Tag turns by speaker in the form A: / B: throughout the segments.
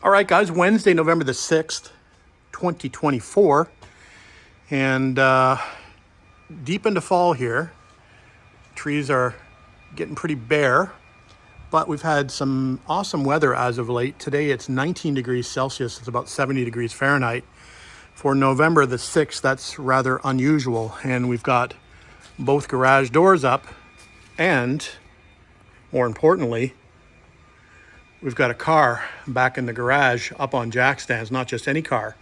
A: All right, guys, Wednesday, November the 6th, 2024, and deep into fall here. Trees are getting pretty bare, but we've had some awesome weather as of late. Today it's 19 degrees Celsius, it's about 70 degrees Fahrenheit. For November the 6th, that's rather unusual, and we've got both garage doors up, and more importantly, we've got a car back in the garage up on Jackstands, not just any car.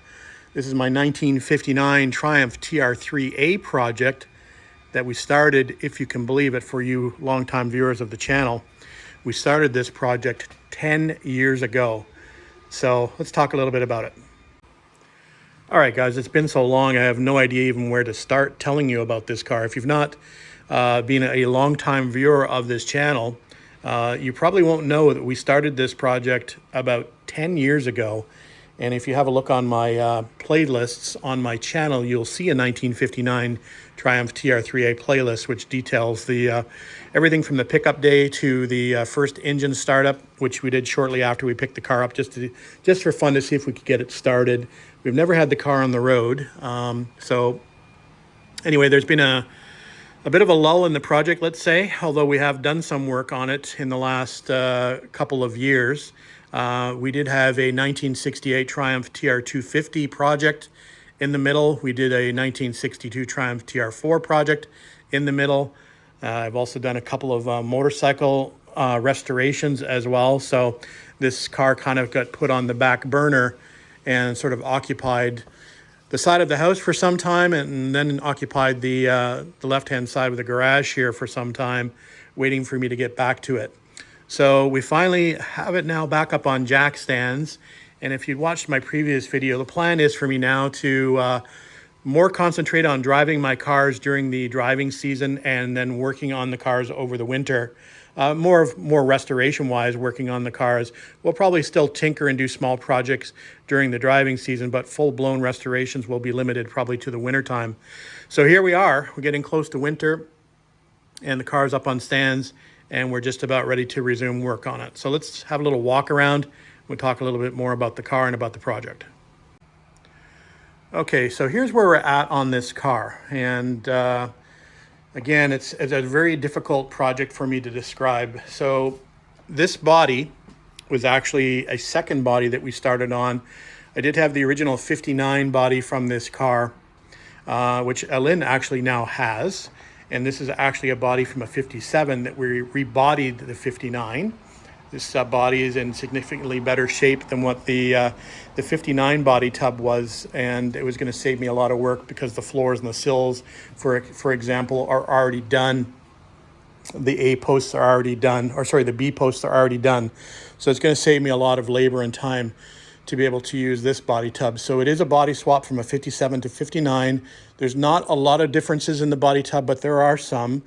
A: This is my 1959 Triumph TR3A project that we started, if you can believe it, for you longtime viewers of the channel. We started this project 10 years ago. So let's talk a little bit about it. All right, guys, it's been so long, I have no idea even where to start telling you about this car. If you've not been a longtime viewer of this channel, you probably won't know that we started this project about 10 years ago. And if you have a look on my playlists on my channel, you'll see a 1959 Triumph TR3A playlist, which details the everything from the pickup day to the first engine startup, which we did shortly after we picked the car up, just for fun to see if we could get it started. We've never had the car on the road. So anyway, there's been a bit of a lull in the project, let's say, although we have done some work on it in the last couple of years. We did have a 1968 Triumph TR250 project in the middle. We did a 1962 Triumph TR4 project in the middle. I've also done a couple of motorcycle restorations as well. So this car kind of got put on the back burner and sort of occupied the side of the house for some time, and then occupied the left-hand side of the garage here for some time, waiting for me to get back to it. So we finally have it now back up on Jackstands. And if you'd watched my previous video, the plan is for me now to more concentrate on driving my cars during the driving season and then working on the cars over the winter. More restoration-wise, working on the cars. We'll probably still tinker and do small projects during the driving season, but full-blown restorations will be limited probably to the wintertime. So here we are. We're getting close to winter, and the car's up on stands, and we're just about ready to resume work on it. So let's have a little walk around. We'll talk a little bit more about the car and about the project. Okay, so here's where we're at on this car. And again, it's a very difficult project for me to describe. So this body was actually a second body that we started on. I did have the original 59 body from this car, which Ellen actually now has. And this is actually a body from a 57 that we rebodied the 59. This body is in significantly better shape than what the 59 body tub was, and it was going to save me a lot of work because the floors and the sills, for example, are already done. The A posts are already done, or sorry, the B posts are already done. So it's going to save me a lot of labor and time to be able to use this body tub. So it is a body swap from a 57 to 59. There's not a lot of differences in the body tub, but there are some.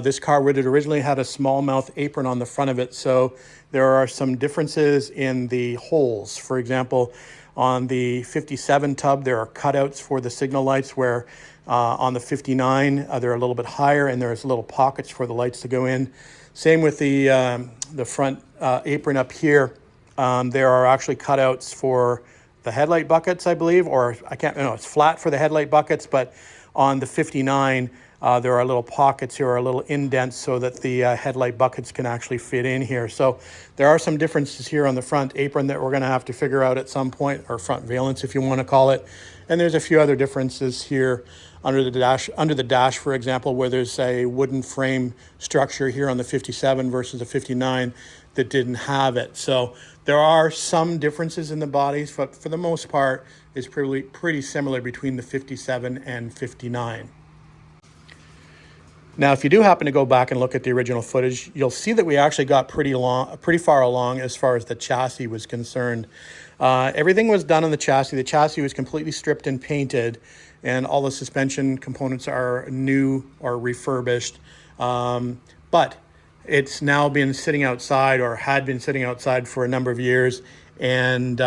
A: This car would have originally had a small mouth apron on the front of it, so there are some differences in the holes. For example, on the 57 tub, there are cutouts for the signal lights, where on the 59, they're a little bit higher, and there's little pockets for the lights to go in. Same with the front apron up here. There are actually cutouts for the headlight buckets, I believe, or I can't, no, it's flat for the headlight buckets, but on the 59, there are little pockets here, or little indents, so that the headlight buckets can actually fit in here. So there are some differences here on the front apron that we're going to have to figure out at some point, or front valence, if you want to call it. And there's a few other differences here under the dash, for example, where there's a wooden frame structure here on the 57 versus the 59 that didn't have it. So there are some differences in the bodies, but for the most part, it's pretty similar between the 57 and 59. Now, if you do happen to go back and look at the original footage, you'll see that we actually got pretty far along as far as the chassis was concerned. Everything was done on the chassis. The chassis was completely stripped and painted, and all the suspension components are new or refurbished. But it's now been sitting outside, or had been sitting outside, for a number of years, and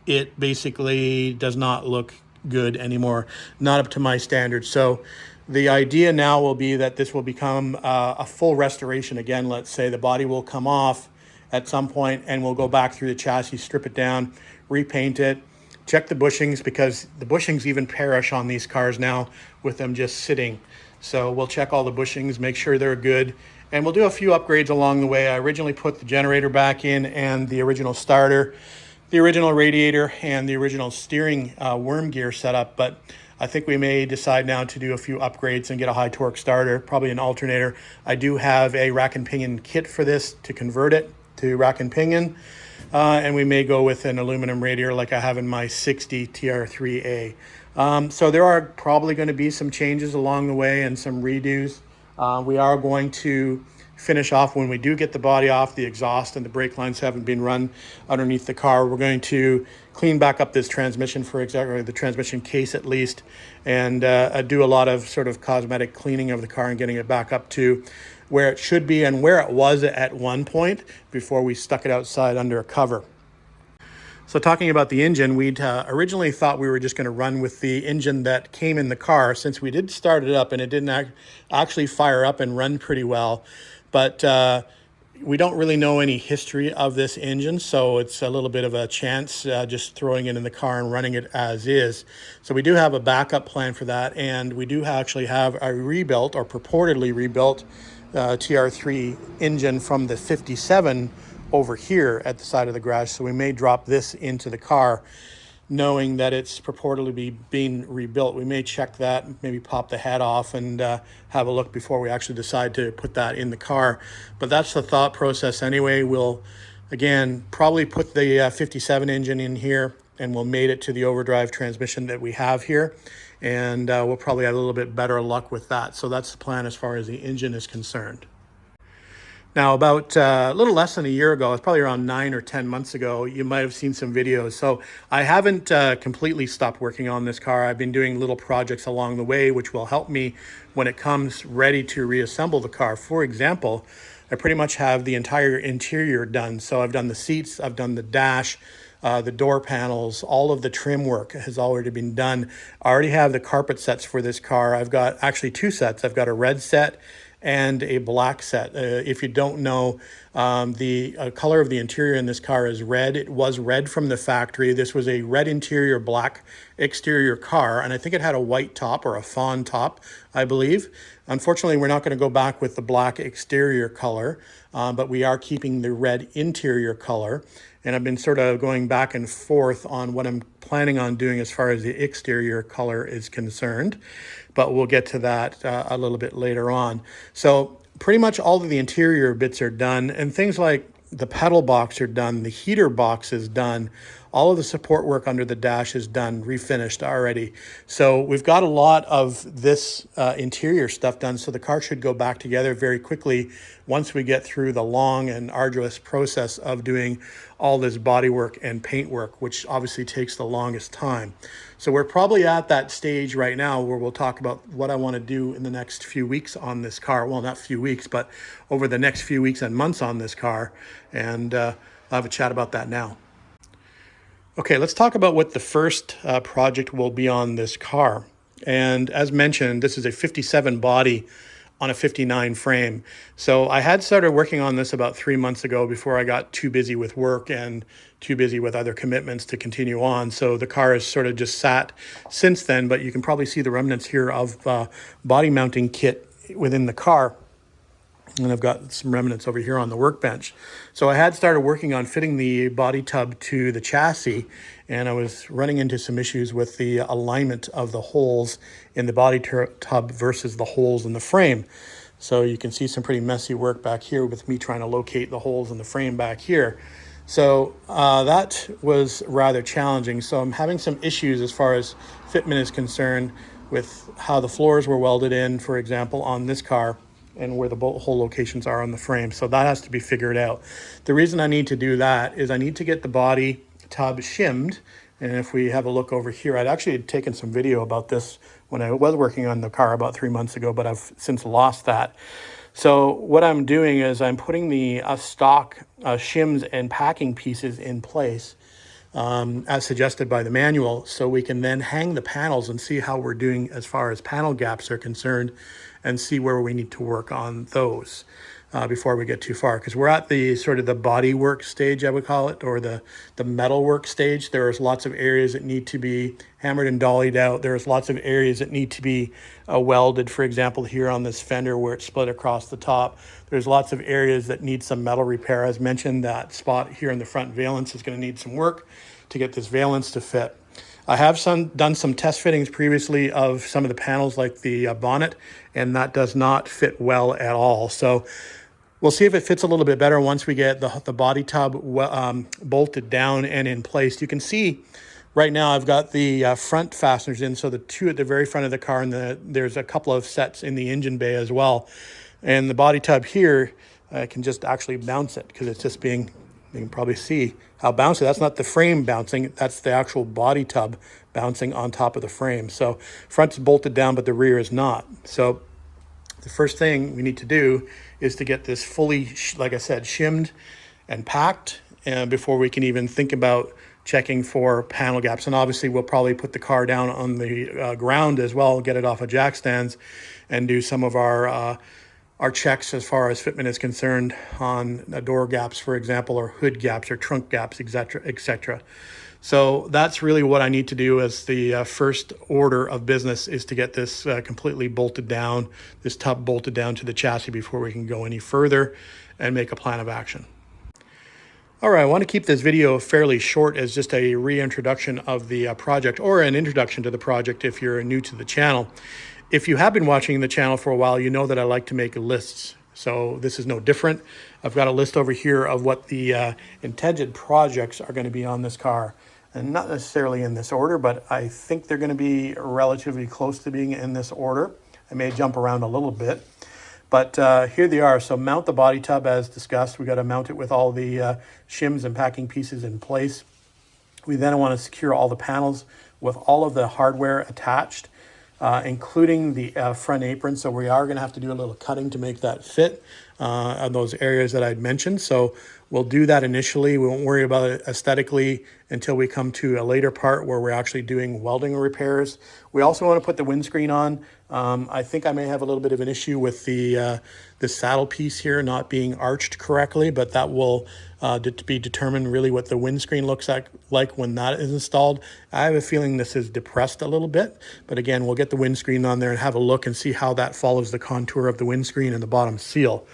A: it basically does not look good anymore, not up to my standards. So the idea now will be that this will become a full restoration again. Let's say the body will come off, at some point, and we'll go back through the chassis, strip it down, repaint it, check the bushings, because the bushings even perish on these cars now with them just sitting. So we'll check all the bushings, make sure they're good, and we'll do a few upgrades along the way. I originally put the generator back in and the original starter, the original radiator, and the original steering worm gear setup, but I think we may decide now to do a few upgrades and get a high torque starter, probably an alternator. I do have a rack and pinion kit for this to convert it to rack and pinion. And we may go with an aluminum radiator like I have in my 60 TR3A. So there are probably going to be some changes along the way and some redos. We are going to finish off, when we do get the body off, the exhaust and the brake lines haven't been run underneath the car. We're going to clean back up this transmission, for exactly the transmission case at least, and do a lot of sort of cosmetic cleaning of the car and getting it back up to where it should be and where it was at one point before we stuck it outside under a cover. So talking about the engine, we'd originally thought we were just going to run with the engine that came in the car, since we did start it up and it didn't actually fire up and run pretty well. But we don't really know any history of this engine, so it's a little bit of a chance just throwing it in the car and running it as is. So we do have a backup plan for that, and we do actually have a rebuilt, or purportedly rebuilt, TR3 engine from the 57 over here at the side of the garage. So we may drop this into the car, knowing that it's purportedly being rebuilt. We may check that, maybe pop the head off and have a look before we actually decide to put that in the car. But that's the thought process anyway. We'll, again, probably put the 57 engine in here, and we'll mate it to the overdrive transmission that we have here. And we'll probably have a little bit better luck with that. So that's the plan as far as the engine is concerned. Now, about a little less than a year ago, it's probably around 9 or 10 months ago, you might have seen some videos. So I haven't completely stopped working on this car. I've been doing little projects along the way, which will help me when it comes ready to reassemble the car. For example, I pretty much have the entire interior done. So I've done the seats, I've done the dash, the door panels, all of the trim work has already been done. I already have the carpet sets for this car. I've got actually two sets. I've got a red set and a black set. If you don't know, the color of the interior in this car is red. It was red from the factory. This was a red interior, black exterior car, and I think it had a white top or a fawn top, I believe. Unfortunately, we're not going to go back with the black exterior color, but we are keeping the red interior color. And I've been sort of going back and forth on what I'm planning on doing as far as the exterior color is concerned, but we'll get to that a little bit later on. So pretty much all of the interior bits are done, and things like the pedal box are done, the heater box is done, all of the support work under the dash is done, refinished already. So we've got a lot of this interior stuff done, so the car should go back together very quickly once we get through the long and arduous process of doing all this body work and paint work, which obviously takes the longest time. So we're probably at that stage right now where we'll talk about what I want to do in the next few weeks on this car. Well, not few weeks, but over the next few weeks and months on this car. And I'll have a chat about that now. Okay, let's talk about what the first project will be on this car. And as mentioned, this is a 57 body on a 59 frame. So I had started working on this about 3 months ago before I got too busy with work and too busy with other commitments to continue on. So the car has sort of just sat since then, but you can probably see the remnants here of body mounting kit within the car. And I've got some remnants over here on the workbench. So I had started working on fitting the body tub to the chassis, and I was running into some issues with the alignment of the holes in the body tub versus the holes in the frame. So you can see some pretty messy work back here with me trying to locate the holes in the frame back here. So that was rather challenging. So I'm having some issues as far as fitment is concerned with how the floors were welded in, for example, on this car, and where the bolt hole locations are on the frame. So that has to be figured out. The reason I need to do that is I need to get the body tub shimmed. And if we have a look over here, I'd actually taken some video about this when I was working on the car about 3 months ago, but I've since lost that. So what I'm doing is I'm putting the stock shims and packing pieces in place as suggested by the manual, so we can then hang the panels and see how we're doing as far as panel gaps are concerned and see where we need to work on those. before we get too far, because we're at the sort of the body work stage, I would call it, or the metal work stage. There's lots of areas that need to be hammered and dollied out. There's lots of areas that need to be welded. For example, here on this fender where it's split across the top, there's lots of areas that need some metal repair. As mentioned, that spot here in the front valence is going to need some work to get this valence to fit. I have done some test fittings previously of some of the panels like the bonnet, and that does not fit well at all. So we'll see if it fits a little bit better once we get the body tub bolted down and in place. You can see right now I've got the front fasteners in, so the two at the very front of the car, and there's a couple of sets in the engine bay as well. And the body tub here, I can just actually bounce it because it's just being, you can probably see how bouncy. That's not the frame bouncing, that's the actual body tub bouncing on top of the frame. So front's bolted down, but the rear is not. So the first thing we need to do is to get this fully, like I said, shimmed and packed before we can even think about checking for panel gaps. And obviously we'll probably put the car down on the ground as well, get it off of Jackstands, and do some of our checks as far as fitment is concerned on door gaps, for example, or hood gaps or trunk gaps, etc., etc. So that's really what I need to do as the first order of business, is to get this completely bolted down, this tub bolted down to the chassis before we can go any further and make a plan of action. All right, I want to keep this video fairly short as just a reintroduction of the project, or an introduction to the project if you're new to the channel. If you have been watching the channel for a while, you know that I like to make lists. So this is no different. I've got a list over here of what the intended projects are going to be on this car. And not necessarily in this order, but I think they're going to be relatively close to being in this order. I may jump around a little bit, but here they are. So mount the body tub as discussed. We got to mount it with all the shims and packing pieces in place. We then want to secure all the panels with all of the hardware attached, including the front apron. So we are going to have to do a little cutting to make that fit on those areas that I'd mentioned. So we'll do that initially. We won't worry about it aesthetically until we come to a later part where we're actually doing welding repairs. We also want to put the windscreen on. I think I may have a little bit of an issue with the saddle piece here not being arched correctly, but that will be determined really what the windscreen looks like when that is installed. I have a feeling this is depressed a little bit, but again, we'll get the windscreen on there and have a look and see how that follows the contour of the windscreen and the bottom seal.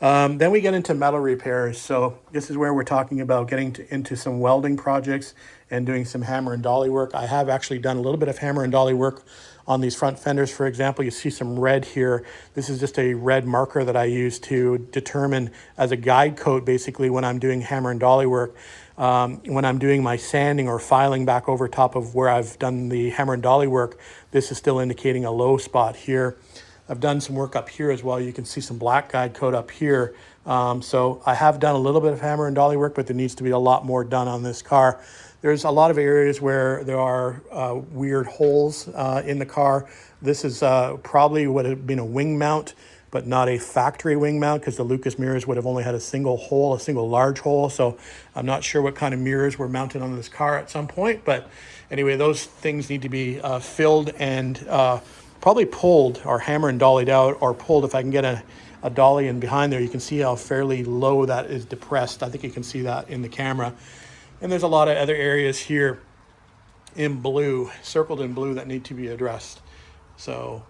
A: Then we get into metal repairs. So this is where we're talking about getting into some welding projects and doing some hammer and dolly work. I have actually done a little bit of hammer and dolly work on these front fenders. For example, you see some red here. This is just a red marker that I use to determine as a guide coat, basically, when I'm doing hammer and dolly work. When I'm doing my sanding or filing back over top of where I've done the hammer and dolly work, this is still indicating a low spot here. I've done some work up here as well. You can see some black guide coat up here. So I have done a little bit of hammer and dolly work, but there needs to be a lot more done on this car. There's a lot of areas where there are weird holes in the car. This is probably would have been a wing mount, but not a factory wing mount, because the Lucas mirrors would have only had a single hole, a single large hole. So I'm not sure what kind of mirrors were mounted on this car at some point. But anyway, those things need to be filled and probably pulled or hammer and dollied out, or pulled. If I can get a dolly in behind there, you can see how fairly low that is depressed. I think you can see that in the camera. And there's a lot of other areas here in blue, circled in blue, that need to be addressed. So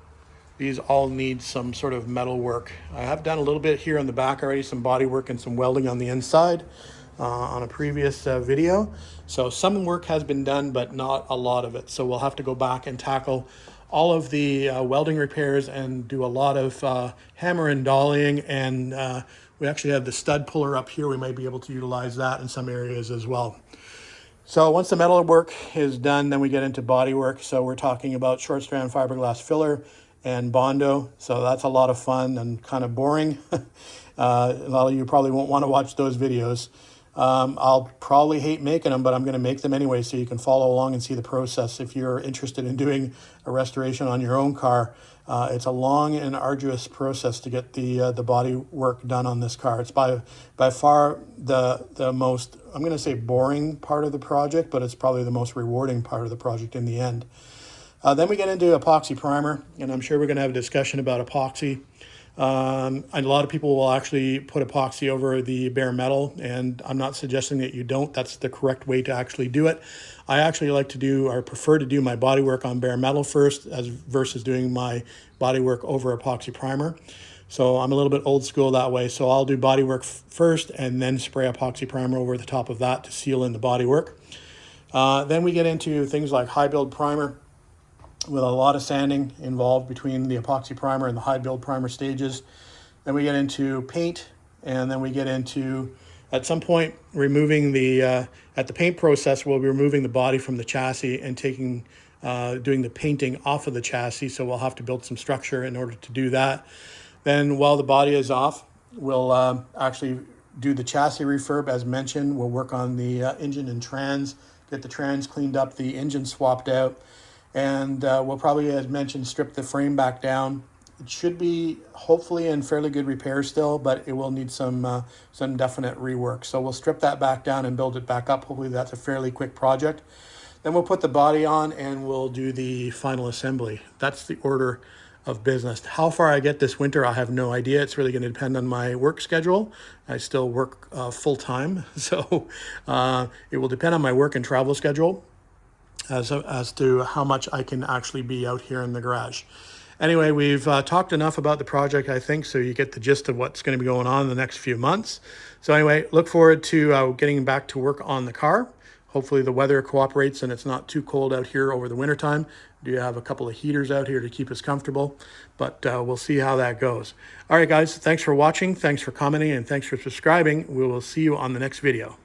A: these all need some sort of metal work. I have done a little bit here on the back already, some body work and some welding on the inside on a previous video. So some work has been done, but not a lot of it. So we'll have to go back and tackle all of the welding repairs and do a lot of hammer and dollying. And we actually have the stud puller up here. We may be able to utilize that in some areas as well. So once the metal work is done, then we get into body work. So we're talking about short strand fiberglass filler and Bondo. So that's a lot of fun and kind of boring. A lot of you probably won't want to watch those videos. I'll probably hate making them, but I'm going to make them anyway so you can follow along and see the process if you're interested in doing a restoration on your own car. It's a long and arduous process to get the body work done on this car. It's by far the most, I'm going to say, boring part of the project, but it's probably the most rewarding part of the project in the end. Then we get into epoxy primer, and I'm sure we're going to have a discussion about epoxy. And a lot of people will actually put epoxy over the bare metal, and I'm not suggesting that you don't. That's the correct way to actually do it. I actually like to do, or prefer to do, my bodywork on bare metal first, as versus doing my bodywork over epoxy primer. So I'm a little bit old school that way. So I'll do bodywork first and then spray epoxy primer over the top of that to seal in the bodywork. Then we get into things like high build primer, with a lot of sanding involved between the epoxy primer and the high build primer stages. Then we get into paint, and then we get into, at some point, removing the, at the paint process, we'll be removing the body from the chassis and taking, doing the painting off of the chassis. So we'll have to build some structure in order to do that. Then while the body is off, we'll actually do the chassis refurb as mentioned. We'll work on the engine and trans, get the trans cleaned up, the engine swapped out, and we'll probably, as mentioned, strip the frame back down. It should be hopefully in fairly good repair still, but it will need some definite rework. So we'll strip that back down and build it back up. Hopefully that's a fairly quick project. Then we'll put the body on and we'll do the final assembly. That's the order of business. How far I get this winter, I have no idea. It's really going to depend on my work schedule. I still work full time, so it will depend on my work and travel schedule as to how much I can actually be out here in the garage. Anyway, we've talked enough about the project, I think, so you get the gist of what's going to be going on in the next few months. So anyway, look forward to getting back to work on the car. Hopefully the weather cooperates and it's not too cold out here over the winter time. We do have a couple of heaters out here to keep us comfortable, but we'll see how that goes. All right, guys, thanks for watching, thanks for commenting, and thanks for subscribing. We will see you on the next video.